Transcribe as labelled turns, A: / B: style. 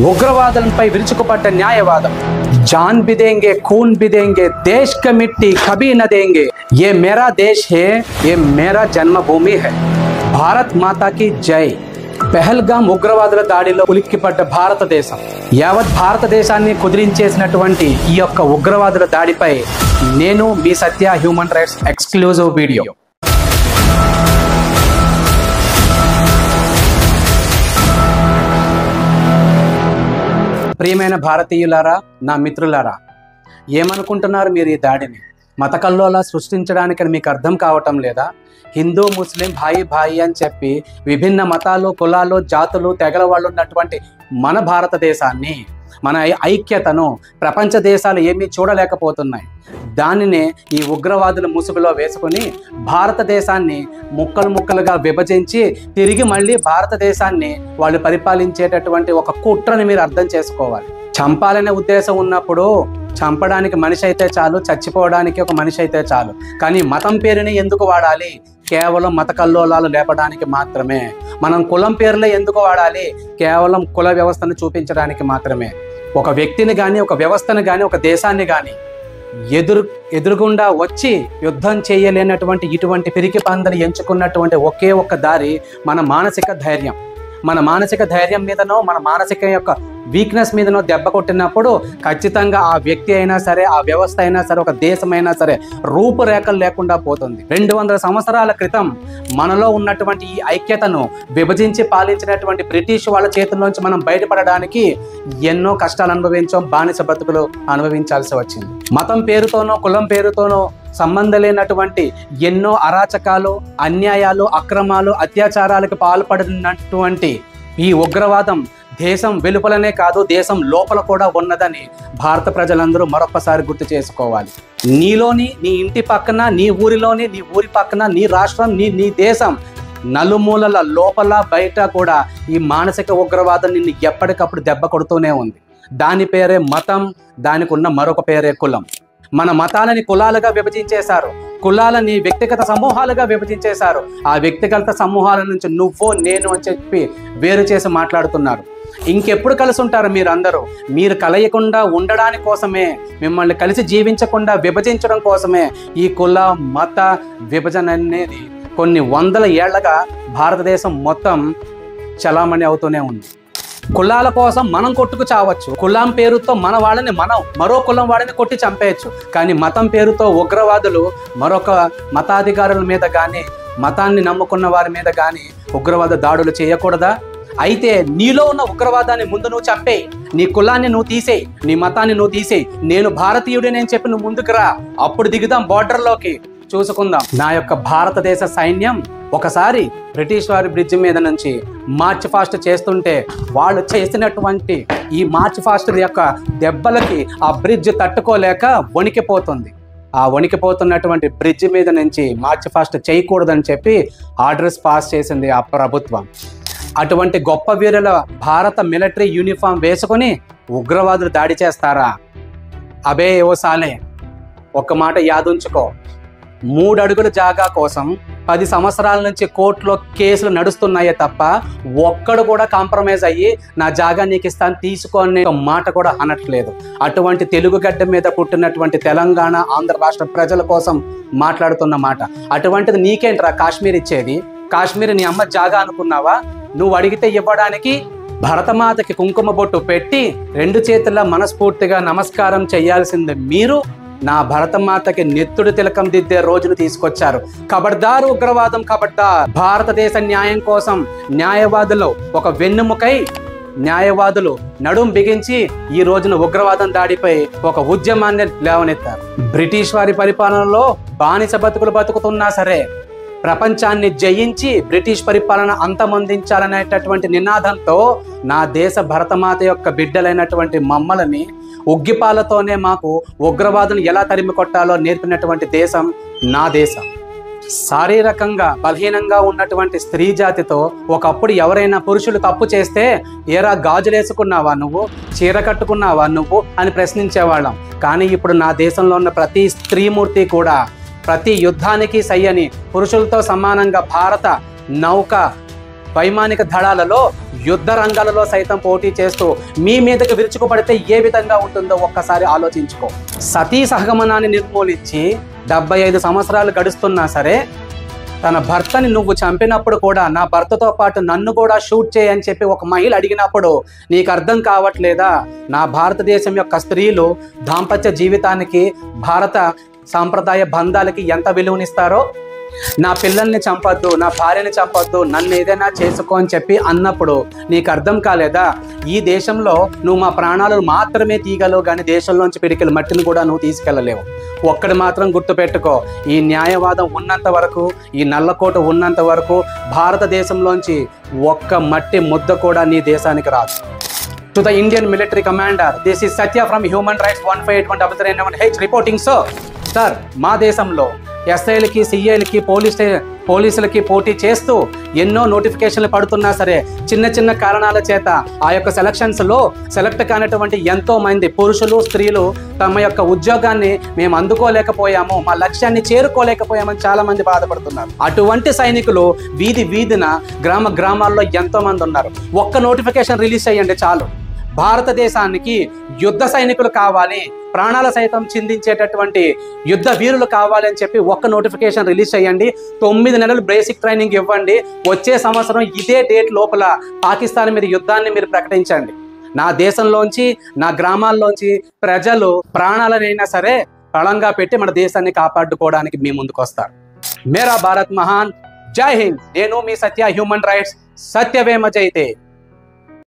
A: ఉగ్రవాదులపై విరుచుకుపడ్డ న్యాయవాదం जान भी देंगे खून भी देंगे देश का मिट्टी कभी न देंगे ये मेरा देश है ये मेरा जन्मभूमि है भारत माता की जय పహల్గాం ఉగ్రవాదుల దాడిలో ఉలిక్కిపడ్డ భారతదేశం యావత్ భారతదేశాన్ని కుదిరించేసినటువంటి ఈ యొక్క ఉగ్రవాదుల దాడిపై నేను మీ సత్య హ్యూమన్ రైట్స్ ఎక్స్క్లూజివ్ వీడియో ప్రియమైన భారతీయులారా నా మిత్రులారా ఏమనుకుంటున్నారు మీరు ఈ దాడిని మత కల్లోలా సృష్టించడానికి మీకు అర్థం కావటం లేదా హిందూ ముస్లిం భాయి భాయి అని చెప్పి విభిన్న మతాలు కులాలు జాతులు తెగల వాళ్ళు ఉన్నటువంటి మన భారతదేశాన్ని మన ఐక్యతను ప్రపంచ దేశాలు ఏమీ చూడలేకపోతున్నాయి దానినే ఈ ఉగ్రవాదుల ముసుగులో వేసుకుని భారతదేశాన్ని ముక్కలు ముక్కలుగా విభజించి తిరిగి మళ్ళీ భారతదేశాన్ని వాళ్ళు పరిపాలించేటటువంటి ఒక కుట్రని మీరు అర్థం చేసుకోవాలి చంపాలనే ఉద్దేశం ఉన్నప్పుడు చంపడానికి మనిషి అయితే చాలు చచ్చిపోవడానికి ఒక మనిషి అయితే చాలు కానీ మతం పేరుని ఎందుకు వాడాలి కేవలం మత కల్లోలాలు లేపడానికి మాత్రమే మనం కులం పేరులే ఎందుకు వాడాలి కేవలం కుల వ్యవస్థను చూపించడానికి మాత్రమే ఒక వ్యక్తిని కానీ ఒక వ్యవస్థను కానీ ఒక దేశాన్ని కానీ ఎదురుగుండా వచ్చి యుద్ధం చేయలేనటువంటి ఇటువంటి పిరికి పందని ఎంచుకున్నటువంటి ఒకే ఒక్క దారి మన మానసిక ధైర్యం మన మానసిక ధైర్యం మీదనో మన మానసిక యొక్క వీక్నెస్ మీదనో దెబ్బ కొట్టినప్పుడు ఖచ్చితంగా ఆ వ్యక్తి అయినా సరే ఆ వ్యవస్థ అయినా సరే ఒక దేశమైనా సరే రూపురేఖలు లేకుండా పోతుంది 200 సంవత్సరాల క్రితం మనలో ఉన్నటువంటి ఈ ఐక్యతను విభజించి పాలించినటువంటి బ్రిటిష్ వాళ్ళ చేతుల్లోంచి మనం బయటపడడానికి ఎన్నో కష్టాలు అనుభవించాం బానిస బతుకులు అనుభవించాల్సి వచ్చింది మతం పేరుతోనో కులం పేరుతోనో సంబంధం లేనటువంటి ఎన్నో అరాచకాలు అన్యాయాలు అక్రమాలు అత్యాచారాలకు పాల్పడినటువంటి ఈ ఉగ్రవాదం దేశం వెలుపలనే కాదు దేశం లోపల కూడా ఉన్నదని భారత ప్రజలందరూ మరొకసారి గుర్తు చేసుకోవాలి నీలోని నీ ఇంటి పక్కన నీ ఊరిలోని నీ ఊరి పక్కన నీ రాష్ట్రం నీ దేశం నలుమూలల లోపల బయట కూడా ఈ మానసిక ఉగ్రవాదం నిన్ను ఎప్పటికప్పుడు దెబ్బ కొడుతూనే ఉంది దాని పేరే మతం దానికి ఉన్న మరొక పేరే కులం మన మతాలని కులాలుగా విభజించేశారు కులాలని వ్యక్తిగత సమూహాలుగా విభజించేశారు ఆ వ్యక్తిగత సమూహాల నుంచి నువ్వు నేను అని చెప్పి వేరు చేసి మాట్లాడుతున్నారు ఇంకెప్పుడు కలిసి ఉంటారు మీరందరూ మీరు కలయకుండా ఉండడానికి కోసమే మిమ్మల్ని కలిసి జీవించకుండా విభజించడం కోసమే ఈ కుల మత విభజన అనేది కొన్ని వందల ఏళ్లగా భారతదేశం మొత్తం చలామణి అవుతూనే ఉంది కులాల కోసం మనం కొట్టుకు చావచ్చు కులం పేరుతో మన వాళ్ళని మనం మరో కులం వాడిని కొట్టి చంపేయచ్చు కానీ మతం పేరుతో ఉగ్రవాదులు మరొక మతాధికారుల మీద కానీ మతాన్ని నమ్ముకున్న వారి మీద కానీ ఉగ్రవాద దాడులు చేయకూడదా అయితే నీలో ఉన్న ఉగ్రవాదాన్ని ముందు నువ్వు చంపేయి నీ కులాన్ని నువ్వు తీసేయి నీ మతాన్ని నువ్వు తీసేయి నేను భారతీయుడిని అని చెప్పి నువ్వు ముందుకు రా అప్పుడు దిగుదాం బార్డర్లోకి చూసుకుందాం నా యొక్క భారతదేశ సైన్యం ఒకసారి బ్రిటిష్ వారి బ్రిడ్జ్ మీద నుంచి మార్చ్ ఫాస్ట్ చేస్తుంటే వాళ్ళు చేసినటువంటి ఈ మార్చ్ ఫాస్ట్ యొక్క దెబ్బలకి ఆ బ్రిడ్జ్ తట్టుకోలేక వణికిపోతుంది ఆ వణికిపోతున్నటువంటి బ్రిడ్జ్ మీద నుంచి మార్చ్ ఫాస్ట్ చేయకూడదని చెప్పి ఆర్డర్స్ పాస్ చేసింది ఆ ప్రభుత్వం అటువంటి గొప్ప వీరుల భారత మిలిటరీ యూనిఫామ్ వేసుకొని ఉగ్రవాదులు దాడి చేస్తారా అబే ఓసాలే ఒక్క మాట యాదుంచుకో 3 అడుగుల జాగా కోసం 10 సంవత్సరాల నుంచి కోర్టులో కేసులు నడుస్తున్నాయే తప్ప ఒక్కడు కూడా కాంప్రమైజ్ అయ్యి నా జాగా నీకు ఇస్తాను తీసుకోనే మాట కూడా అనట్లేదు అటువంటి తెలుగు గడ్డ మీద పుట్టినటువంటి తెలంగాణ ఆంధ్ర రాష్ట్ర ప్రజల కోసం మాట్లాడుతున్న మాట అటువంటిది నీకేంట్రా కాశ్మీర్ ఇచ్చేది కాశ్మీర్ నీ అమ్మ జాగా అనుకున్నావా నువ్వు అడిగితే ఇవ్వడానికి భరతమాతకి కుంకుమ బొట్టు పెట్టి 2 చేతుల మనస్ఫూర్తిగా నమస్కారం చేయాల్సింది మీరు నా భరతమాతకి నెత్తుడు తిలకం దిద్దే రోజును తీసుకొచ్చారు ఖబర్దార్ ఉగ్రవాదం ఖబర్దార్ భారతదేశ న్యాయం కోసం న్యాయవాదులు ఒక వెన్నుముకై న్యాయవాదులు నడుం బిగించి ఈ రోజున ఉగ్రవాదం దాడిపై ఒక ఉద్యమాన్ని లేవనెత్తారు బ్రిటిష్ వారి పరిపాలనలో బానిస బతుకులు బతుకుతున్నా సరే ప్రపంచాన్ని జయించి బ్రిటిష్ పరిపాలన అంతమొందించాలనేటటువంటి నినాదంతో నా దేశ భరతమాత యొక్క బిడ్డలైనటువంటి మమ్మల్ని ఉగ్గిపాలతోనే మాకు ఉగ్రవాదులు ఎలా తరిమి కొట్టాలో నేర్పినటువంటి దేశం నా దేశం శారీరకంగా బలహీనంగా ఉన్నటువంటి స్త్రీ జాతితో ఒకప్పుడు ఎవరైనా పురుషులు తప్పు చేస్తే ఏరా గాజులేసుకున్నావా నువ్వు చీర కట్టుకున్నావా నువ్వు అని ప్రశ్నించేవాళ్ళం కానీ ఇప్పుడు నా దేశంలో ఉన్న ప్రతి స్త్రీమూర్తి కూడా ప్రతి యుద్ధానికి సై అని పురుషులతో సమానంగా భారత నౌక వైమానిక దళాలలో యుద్ధ రంగాలలో సైతం పోటీ చేస్తూ మీ మీదకి విరుచుకుపడితే ఏ విధంగా ఉంటుందో ఒక్కసారి ఆలోచించుకో. సతీ సహగమనాన్ని నిర్మూలించి 75 సంవత్సరాలు గడుస్తున్నా సరే తన భర్తని నువ్వు చంపినప్పుడు కూడా నా భర్తతో పాటు నన్ను కూడా షూట్ చేయని చెప్పి ఒక మహిళ అడిగినప్పుడు నీకు అర్థం కావట్లేదా నా భారతదేశం యొక్క స్త్రీలు దాంపత్య జీవితానికి, భారత సాంప్రదాయ బంధాలకి ఎంత విలువనిస్తారో? నా పిల్లల్ని చంపొద్దు, నా భార్యని చంపొద్దు, నన్ను ఏదైనా చేసుకో అని చెప్పి అన్నప్పుడు నీకు అర్థం కాలేదా? ఈ దేశంలో నువ్వు మా ప్రాణాలను మాత్రమే తీయగలవు, కానీ దేశంలోంచి పిడికిల మట్టిని కూడా నువ్వు తీసుకెళ్ళలేవు. ఒక్కడి మాత్రం గుర్తుపెట్టుకో, ఈ న్యాయవాదం ఉన్నంత వరకు, ఈ నల్లకోట ఉన్నంత వరకు భారతదేశంలోంచి ఒక్క మట్టి ముద్ద కూడా నీ దేశానికి రాదు. To the Indian military commander, this is Satya from Human Rights 1581391H reporting. Sir, మా దేశంలో ఎస్ఐలకి, సిఐలకి, పోలీసులకి పోటీ చేస్తూ ఎన్నో నోటిఫికేషన్లు పడుతున్నా సరే చిన్న చిన్న కారణాల చేత ఆ యొక్క సెలక్షన్స్లో సెలెక్ట్ కానటువంటి ఎంతో మంది పురుషులు, స్త్రీలు తమ యొక్క ఉద్యోగాన్ని మేము అందుకోలేకపోయాము, మా లక్ష్యాన్ని చేరుకోలేకపోయామని చాలా మంది బాధపడుతున్నారు. అటువంటి సైనికులు వీధిన గ్రామాల్లో ఎంతో మంది ఉన్నారు. ఒక్క నోటిఫికేషన్ రిలీజ్ చేయండి చాలు. భారతదేశానికి యుద్ధ సైనికులు కావాలి, ప్రాణాల సైతం చిందించేటటువంటి యుద్ధ వీరులు కావాలి అని చెప్పి ఒక్క నోటిఫికేషన్ రిలీజ్ చేయండి. 9 నెలలు బేసిక్ ట్రైనింగ్ ఇవ్వండి. వచ్చే సంవత్సరం ఇదే డేట్ లోపల పాకిస్తాన్ మీద యుద్ధాన్ని మీరు ప్రకటించండి. నా దేశంలోంచి, నా గ్రామాల్లోంచి ప్రజలు ప్రాణాలనైనా సరే పళంగా పెట్టి మన దేశాన్ని కాపాడుకోవడానికి మీ ముందుకు వస్తారు. మేరా భారత్ మహాన్. జై హింద్. నేను మీ సత్య, హ్యూమన్ రైట్స్. సత్యవేమ జైతే.